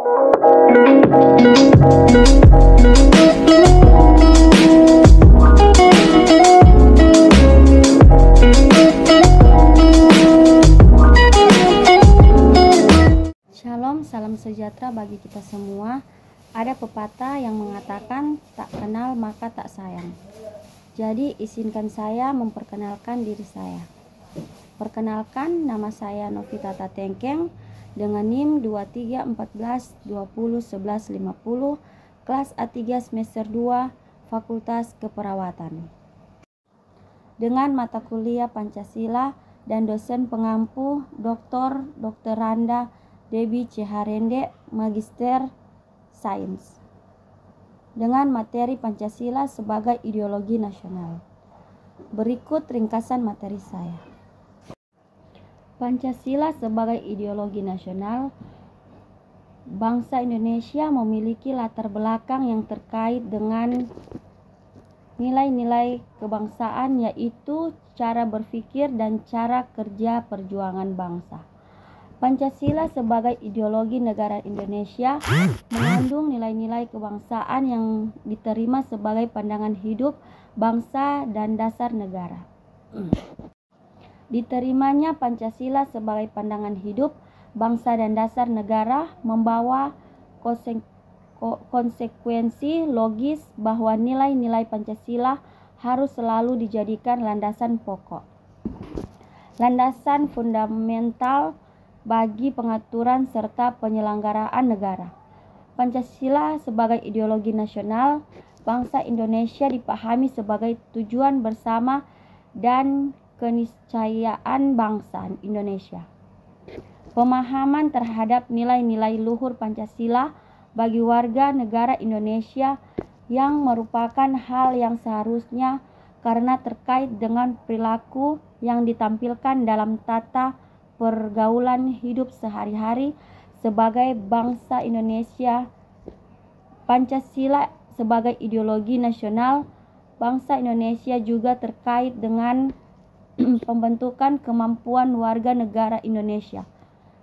Shalom, salam sejahtera bagi kita semua. Ada pepatah yang mengatakan tak kenal maka tak sayang. Jadi izinkan saya memperkenalkan diri saya. Perkenalkan, nama saya Novita Tatengkeng dengan NIM 2314201150, kelas A3 semester 2, Fakultas Keperawatan. Dengan mata kuliah Pancasila dan dosen pengampu Dr. Randa Debbie Ceharende, Magister Sains. Dengan materi Pancasila sebagai ideologi nasional. Berikut ringkasan materi saya. Pancasila sebagai ideologi nasional, bangsa Indonesia memiliki latar belakang yang terkait dengan nilai-nilai kebangsaan, yaitu cara berpikir dan cara kerja perjuangan bangsa. Pancasila sebagai ideologi negara Indonesia mengandung nilai-nilai kebangsaan yang diterima sebagai pandangan hidup bangsa dan dasar negara. Diterimanya Pancasila sebagai pandangan hidup bangsa dan dasar negara membawa konsekuensi logis bahwa nilai-nilai Pancasila harus selalu dijadikan landasan pokok, landasan fundamental bagi pengaturan serta penyelenggaraan negara. Pancasila sebagai ideologi nasional bangsa Indonesia dipahami sebagai tujuan bersama dan keniscayaan bangsa Indonesia. Pemahaman terhadap nilai-nilai luhur Pancasila bagi warga negara Indonesia yang merupakan hal yang seharusnya karena terkait dengan perilaku yang ditampilkan dalam tata pergaulan hidup sehari-hari sebagai bangsa Indonesia. Pancasila sebagai ideologi nasional bangsa Indonesia juga terkait dengan pembentukan kemampuan warga negara Indonesia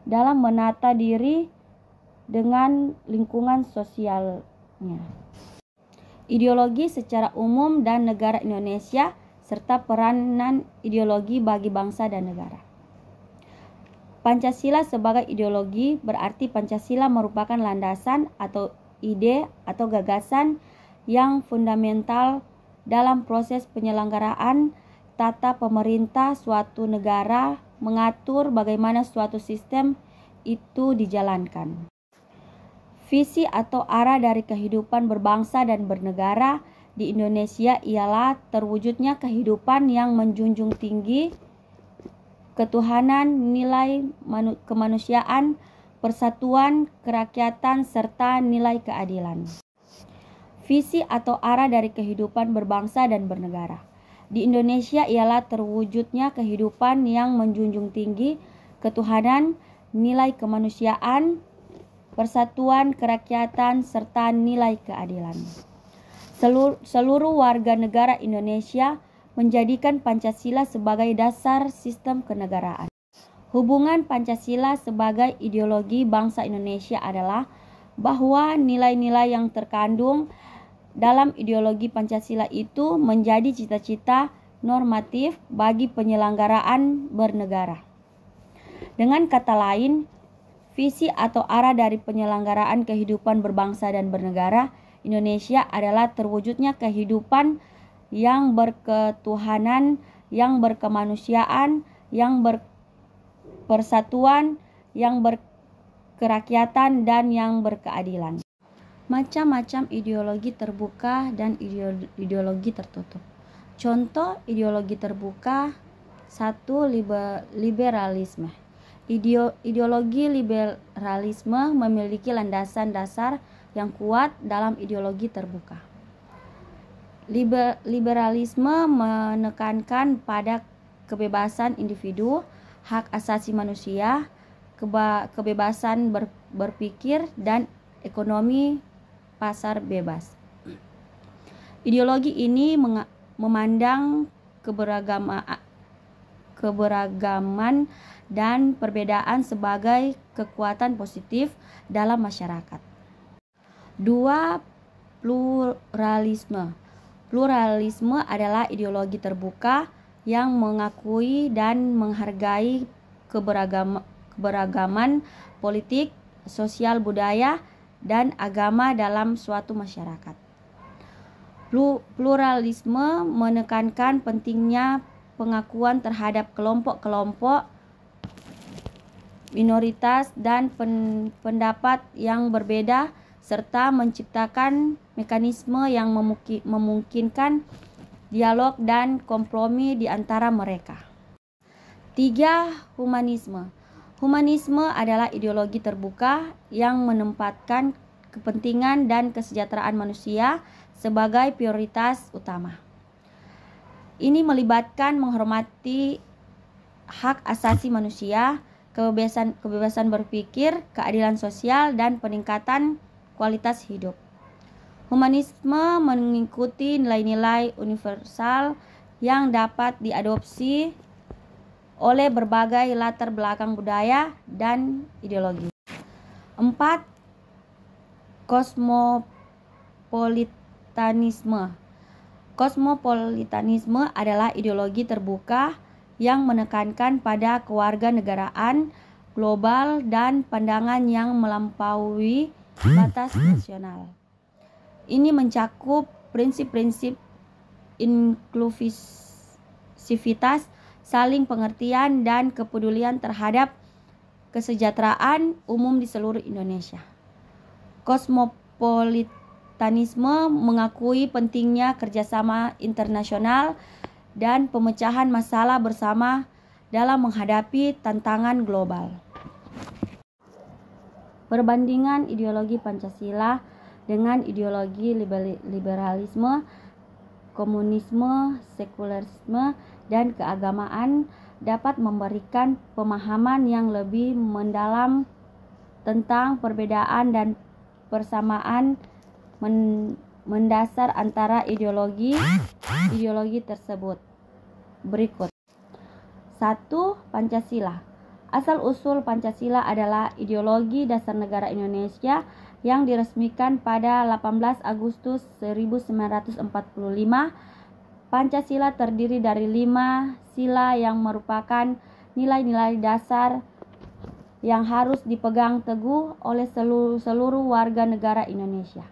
dalam menata diri dengan lingkungan sosialnya, ideologi secara umum dan negara Indonesia, serta peranan ideologi bagi bangsa dan negara. Pancasila sebagai ideologi berarti Pancasila merupakan landasan atau ide atau gagasan yang fundamental dalam proses penyelenggaraan tata pemerintah suatu negara, mengatur bagaimana suatu sistem itu dijalankan. Visi atau arah dari kehidupan berbangsa dan bernegara di Indonesia ialah terwujudnya kehidupan yang menjunjung tinggi ketuhanan, nilai kemanusiaan, persatuan, kerakyatan, serta nilai keadilan. Visi atau arah dari kehidupan berbangsa dan bernegara di Indonesia ialah terwujudnya kehidupan yang menjunjung tinggi ketuhanan, nilai kemanusiaan, persatuan, kerakyatan, serta nilai keadilan. Seluruh warga negara Indonesia menjadikan Pancasila sebagai dasar sistem kenegaraan. Hubungan Pancasila sebagai ideologi bangsa Indonesia adalah bahwa nilai-nilai yang terkandung dalam ideologi Pancasila itu menjadi cita-cita normatif bagi penyelenggaraan bernegara. Dengan kata lain, visi atau arah dari penyelenggaraan kehidupan berbangsa dan bernegara Indonesia adalah terwujudnya kehidupan yang berketuhanan, yang berkemanusiaan, yang berpersatuan, yang berkerakyatan, dan yang berkeadilan. Macam-macam ideologi terbuka dan ideologi tertutup. Contoh ideologi terbuka: 1. Liberalisme. Ideologi liberalisme memiliki landasan dasar yang kuat dalam ideologi terbuka. Liberalisme menekankan pada kebebasan individu, hak asasi manusia, kebebasan berpikir, dan ekonomi pasar bebas. Ideologi ini memandang keberagaman dan perbedaan sebagai kekuatan positif dalam masyarakat. 2. Pluralisme. Pluralisme adalah ideologi terbuka yang mengakui dan menghargai keberagaman politik, sosial, budaya, dan agama dalam suatu masyarakat. Pluralisme menekankan pentingnya pengakuan terhadap kelompok-kelompok minoritas dan pendapat yang berbeda, serta menciptakan mekanisme yang memungkinkan dialog dan kompromi di antara mereka. 3. Humanisme. Humanisme adalah ideologi terbuka yang menempatkan kepentingan dan kesejahteraan manusia sebagai prioritas utama. Ini melibatkan menghormati hak asasi manusia, kebebasan berpikir, keadilan sosial, dan peningkatan kualitas hidup. Humanisme mengikuti nilai-nilai universal yang dapat diadopsi oleh berbagai latar belakang budaya dan ideologi. 4. Kosmopolitanisme. Kosmopolitanisme adalah ideologi terbuka yang menekankan pada kewarganegaraan global dan pandangan yang melampaui batas nasional. Ini mencakup prinsip-prinsip inklusivitas, saling pengertian, dan kepedulian terhadap kesejahteraan umum di seluruh Indonesia. Kosmopolitanisme mengakui pentingnya kerjasama internasional dan pemecahan masalah bersama dalam menghadapi tantangan global. Perbandingan ideologi Pancasila dengan ideologi liberalisme, komunisme, sekulerisme, dan keagamaan dapat memberikan pemahaman yang lebih mendalam tentang perbedaan dan persamaan mendasar antara ideologi tersebut. Berikut. 1. Pancasila. Asal-usul Pancasila adalah ideologi dasar negara Indonesia yang diresmikan pada 18 Agustus 1945. Pancasila terdiri dari 5 sila yang merupakan nilai-nilai dasar yang harus dipegang teguh oleh seluruh warga negara Indonesia.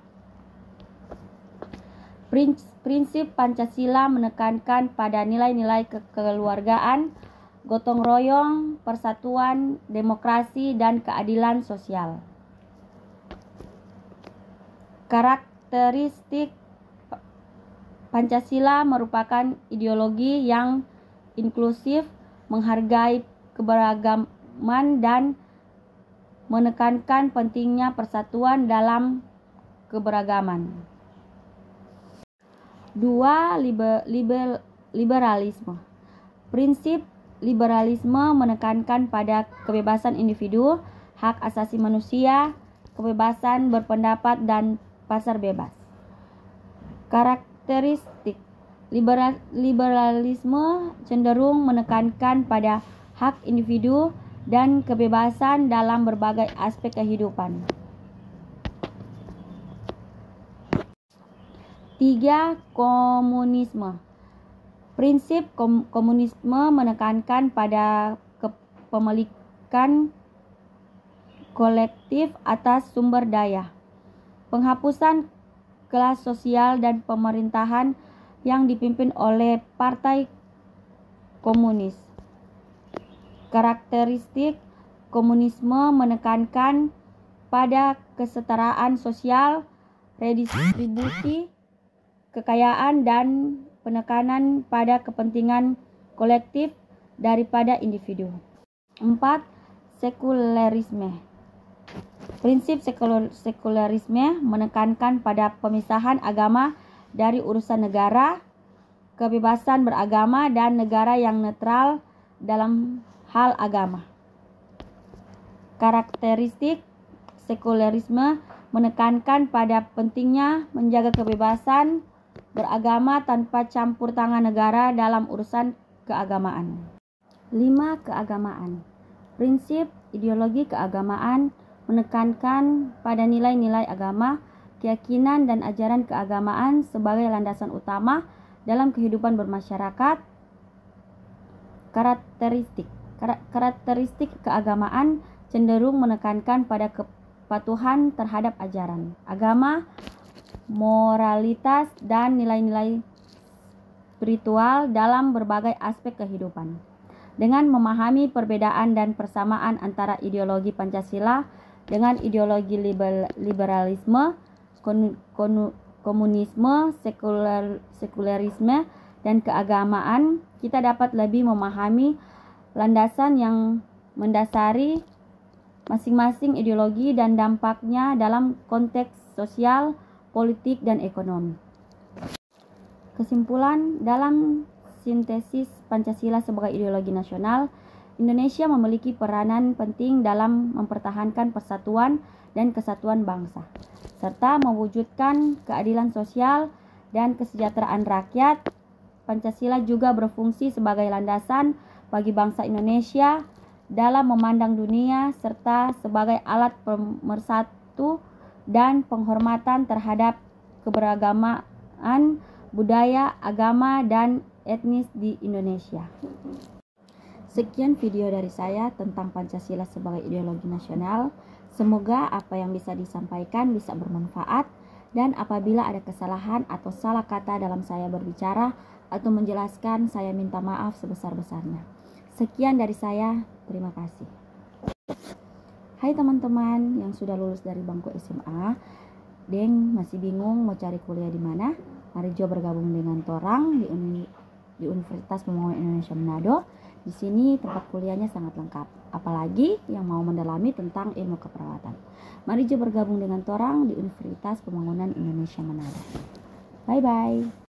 Prinsip Pancasila menekankan pada nilai-nilai kekeluargaan, gotong royong, persatuan, demokrasi, dan keadilan sosial. Karakteristik Pancasila merupakan ideologi yang inklusif, menghargai keberagaman, dan menekankan pentingnya persatuan dalam keberagaman. 2. Liberalisme. Prinsip liberalisme menekankan pada kebebasan individu, hak asasi manusia, kebebasan berpendapat, dan pasar bebas. Karakteristik liberalisme cenderung menekankan pada hak individu dan kebebasan dalam berbagai aspek kehidupan. 3. Komunisme. Prinsip komunisme menekankan pada kepemilikan kolektif atas sumber daya, penghapusan kelas sosial, dan pemerintahan yang dipimpin oleh Partai Komunis. Karakteristik komunisme menekankan pada kesetaraan sosial, redistribusi kekayaan, dan penekanan pada kepentingan kolektif daripada individu. 4. Sekulerisme. Prinsip sekulerisme menekankan pada pemisahan agama dari urusan negara, kebebasan beragama, dan negara yang netral dalam hal agama. Karakteristik sekulerisme menekankan pada pentingnya menjaga kebebasan beragama tanpa campur tangan negara dalam urusan keagamaan. 5. Keagamaan. Prinsip ideologi keagamaan menekankan pada nilai-nilai agama, keyakinan dan ajaran keagamaan sebagai landasan utama dalam kehidupan bermasyarakat. Karakteristik keagamaan cenderung menekankan pada kepatuhan terhadap ajaran agama, moralitas, dan nilai-nilai spiritual dalam berbagai aspek kehidupan. Dengan memahami perbedaan dan persamaan antara ideologi Pancasila dengan ideologi liberalisme, komunisme, sekulerisme, dan keagamaan, kita dapat lebih memahami landasan yang mendasari masing-masing ideologi dan dampaknya dalam konteks sosial, politik, dan ekonomi. Kesimpulan, dalam sintesis Pancasila sebagai ideologi nasional, Indonesia memiliki peranan penting dalam mempertahankan persatuan dan kesatuan bangsa, serta mewujudkan keadilan sosial dan kesejahteraan rakyat. Pancasila juga berfungsi sebagai landasan bagi bangsa Indonesia dalam memandang dunia, serta sebagai alat pemersatu dan penghormatan terhadap keberagaman budaya, agama, dan etnis di Indonesia. Sekian video dari saya tentang Pancasila sebagai ideologi nasional. Semoga apa yang bisa disampaikan bisa bermanfaat, dan apabila ada kesalahan atau salah kata dalam saya berbicara atau menjelaskan, saya minta maaf sebesar-besarnya. Sekian dari saya, terima kasih. Hai teman-teman yang sudah lulus dari bangku SMA, Deng masih bingung mau cari kuliah di mana? Mari Jo bergabung dengan Torang di Universitas Pembangunan Indonesia Manado. Di sini tempat kuliahnya sangat lengkap, apalagi yang mau mendalami tentang ilmu keperawatan. Mari Jo bergabung dengan Torang di Universitas Pembangunan Indonesia Manado. Bye bye.